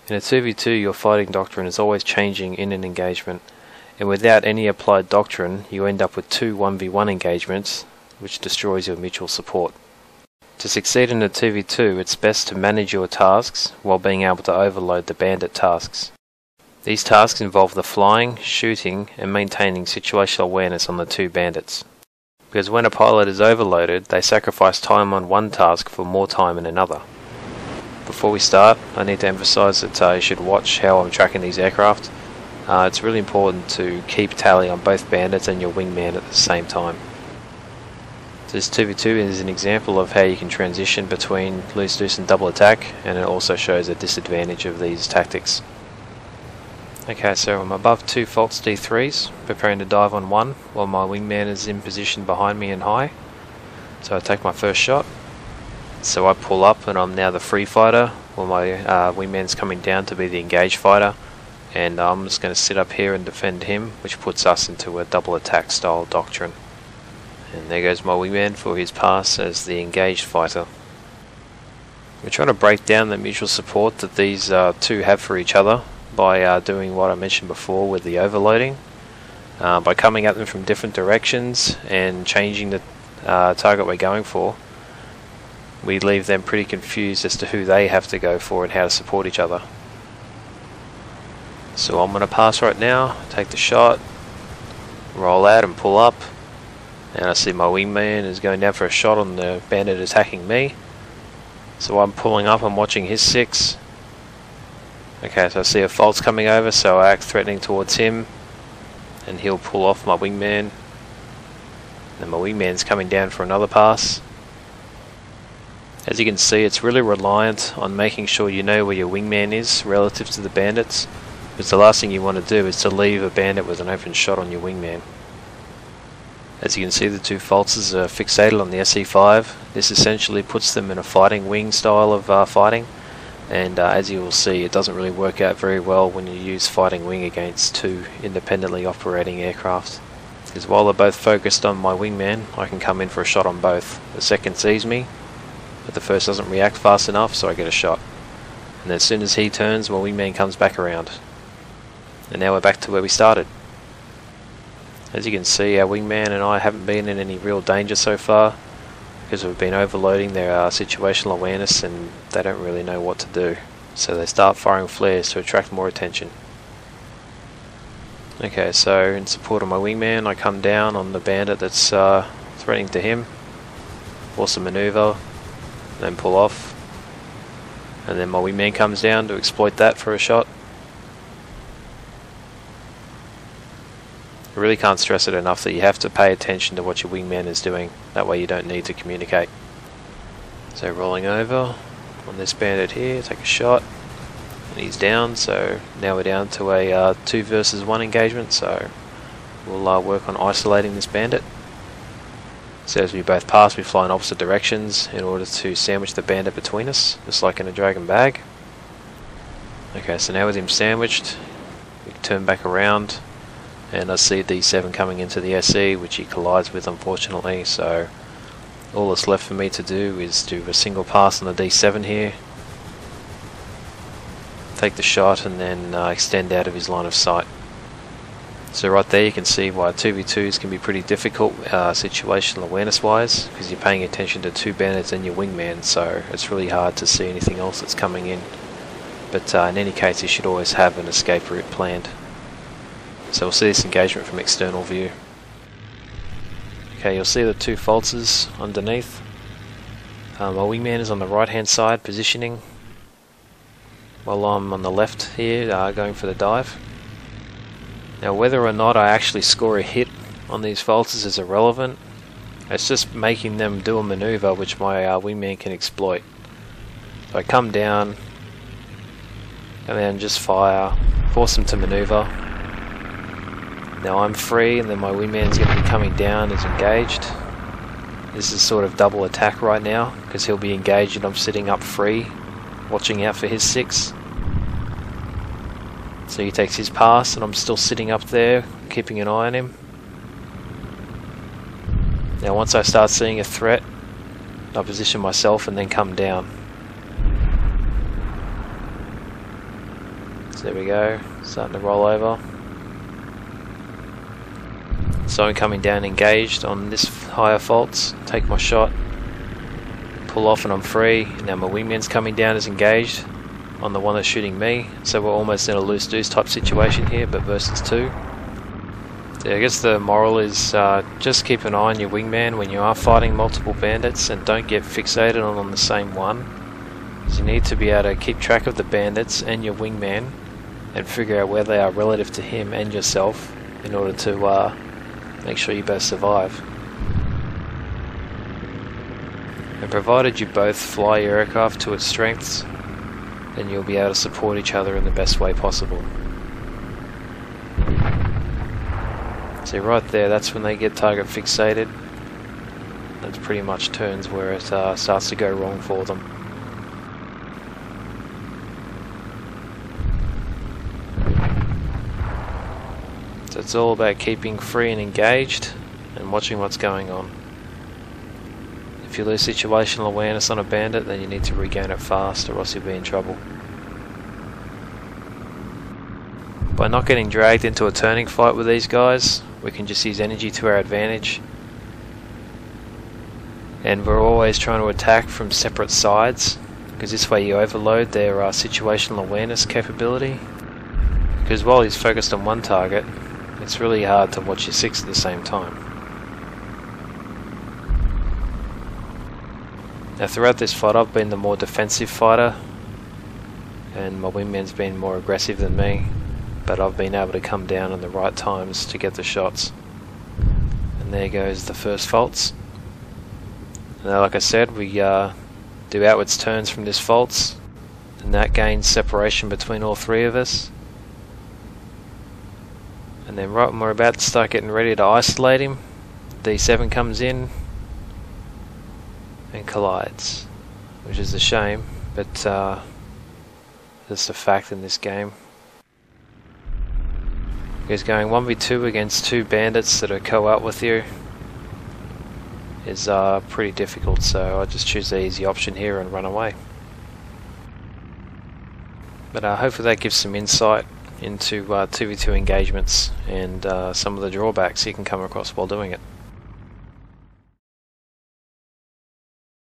In a 2v2, your fighting doctrine is always changing in an engagement, and without any applied doctrine, you end up with two 1v1 engagements, which destroys your mutual support. To succeed in a 2v2, it's best to manage your tasks while being able to overload the bandit tasks. These tasks involve the flying, shooting, and maintaining situational awareness on the two bandits. Because when a pilot is overloaded, they sacrifice time on one task for more time in another. Before we start, I need to emphasize that you should watch how I'm tracking these aircraft. It's really important to keep tally on both bandits and your wingman at the same time. This 2v2 is an example of how you can transition between loose and double attack, and it also shows a disadvantage of these tactics. Okay, so I'm above two false D3s, preparing to dive on one, while my wingman is in position behind me and high. So I take my first shot. So I pull up and I'm now the free fighter, while my wingman's coming down to be the engaged fighter. And I'm just going to sit up here and defend him, which puts us into a double attack style doctrine. And there goes my wingman for his pass as the engaged fighter. We're trying to break down the mutual support that these two have for each other by doing what I mentioned before with the overloading, by coming at them from different directions and changing the target we're going for. We leave them pretty confused as to who they have to go for and how to support each other. So I'm going to pass right now, take the shot, roll out and pull up, and I see my wingman is going down for a shot on the bandit attacking me. So I'm pulling up, I'm watching his 6. Okay, so I see a false coming over, so I act threatening towards him, and he'll pull off my wingman. Then my wingman's coming down for another pass. As you can see, it's really reliant on making sure you know where your wingman is relative to the bandits, because the last thing you want to do is to leave a bandit with an open shot on your wingman. As you can see, the two falses are fixated on the SE5. This essentially puts them in a fighting wing style of fighting. And as you will see, it doesn't really work out very well when you use fighting wing against two independently operating aircraft. Because while they're both focused on my wingman, I can come in for a shot on both. The second sees me, but the first doesn't react fast enough, so I get a shot. And then as soon as he turns, my wingman comes back around. And now we're back to where we started. As you can see, our wingman and I haven't been in any real danger so far, because we've been overloading their situational awareness and they don't really know what to do. So they start firing flares to attract more attention. Okay, so in support of my wingman, I come down on the bandit that's threatening to him, force a maneuver, then pull off, and then my wingman comes down to exploit that for a shot. I really can't stress it enough that you have to pay attention to what your wingman is doing, that way you don't need to communicate. So rolling over on this bandit here, take a shot, and he's down, so now we're down to a 2 versus 1 engagement, so we'll work on isolating this bandit. So as we both pass, we fly in opposite directions in order to sandwich the bandit between us, just like in a dragon bag. Okay, so now with him sandwiched, we can turn back around, and I see D7 coming into the SE, which he collides with unfortunately, so all that's left for me to do is do a single pass on the D7 here, take the shot, and then extend out of his line of sight. So right there you can see why 2v2s can be pretty difficult situational awareness wise, because you're paying attention to two bandits and your wingman, so it's really hard to see anything else that's coming in. But in any case, you should always have an escape route planned. So we'll see this engagement from external view. Okay, you'll see the two falses underneath. My wingman is on the right hand side positioning, while I'm on the left here going for the dive. Now whether or not I actually score a hit on these falses is irrelevant. It's just making them do a maneuver which my wingman can exploit. So I come down and then just fire, force them to maneuver. Now I'm free, and then my wingman's going to be coming down as engaged. This is sort of double attack right now, because he'll be engaged and I'm sitting up free, watching out for his 6. So he takes his pass and I'm still sitting up there, keeping an eye on him. Now once I start seeing a threat, I position myself and then come down. There we go, starting to roll over. So I'm coming down engaged on this higher faults, take my shot, pull off and I'm free. Now my wingman's coming down as engaged on the one that's shooting me, so we're almost in a loose deuce type situation here, but versus 2. So I guess the moral is just keep an eye on your wingman when you are fighting multiple bandits, and don't get fixated on the same one. You need to be able to keep track of the bandits and your wingman and figure out where they are relative to him and yourself in order to make sure you both survive. And provided you both fly your aircraft to its strengths, then you'll be able to support each other in the best way possible. See right there, that's when they get target fixated. That's pretty much turns where it starts to go wrong for them. So it's all about keeping free and engaged and watching what's going on. If you lose situational awareness on a bandit, then you need to regain it fast or else you'll be in trouble. By not getting dragged into a turning fight with these guys, we can just use energy to our advantage. And we're always trying to attack from separate sides, because this way you overload their situational awareness capability. Because while he's focused on one target, it's really hard to watch your 6 at the same time. Now throughout this fight I've been the more defensive fighter, and my wingman's been more aggressive than me, but I've been able to come down in the right times to get the shots. And there goes the first faults. Now like I said, we do outwards turns from this faults, and that gains separation between all 3 of us. And then right when we're about to start getting ready to isolate him, D7 comes in and collides, which is a shame, but just a fact in this game. Because going 1v2 against 2 bandits that are co-op with you is pretty difficult, so I just choose the easy option here and run away. But hopefully that gives some insight into 2v2 engagements and some of the drawbacks you can come across while doing it.